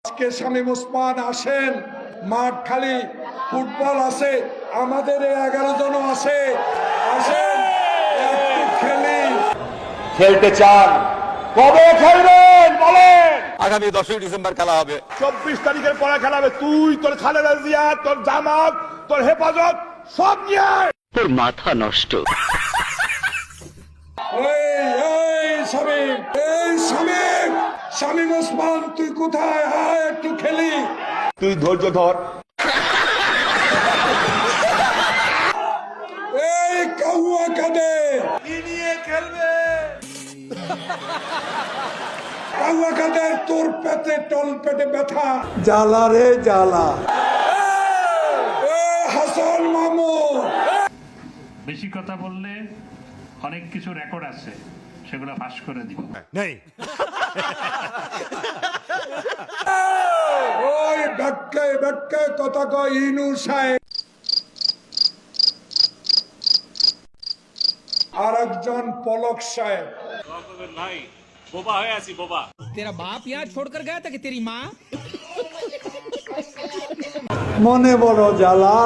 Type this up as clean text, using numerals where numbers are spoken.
আজকে শামীম ওসমান আসেন, মাঠ খালি, ফুটবল আছে, আমাদের 11 জনও আছে, আসেন একটু খেলি। খেলতে চান, কবে খেলবেন বলেন? আগামী 10ই ডিসেম্বর খেলা হবে। 24 তারিখের পরে খেলা হবে। তুই, তোর খালেদা জিয়া, তোর জামাত, তোর হেফাজত সব নিয়ে আয়। তোর মাথা নষ্ট। শামীম ওসমান তুই কোথায়? আয় একটু খেলি। তুই ধৈর্য ধর। এই কাউয়া কাঁদে, কি নিয়ে খেলবে? কাউয়া কাঁদে, তোর পেটে টল পেটে ব্যথা, জ্বালা রে জ্বালা। হাসান মামুন বেশি কথা বললে অনেক কিছু রেকর্ড আছে, সেগুলো ফাঁস করে দিব। ওই ব্যাটকায় ব্যাটকায় কথা কয় ইনু সাহেব। আর একজন পলক সাহেব। ভাই বোবা হয়ে আছি, বোবা। तेरा बाप यहाँ छोड़कर गया था कि तेरी माँ? মনে বড় জ্বালা।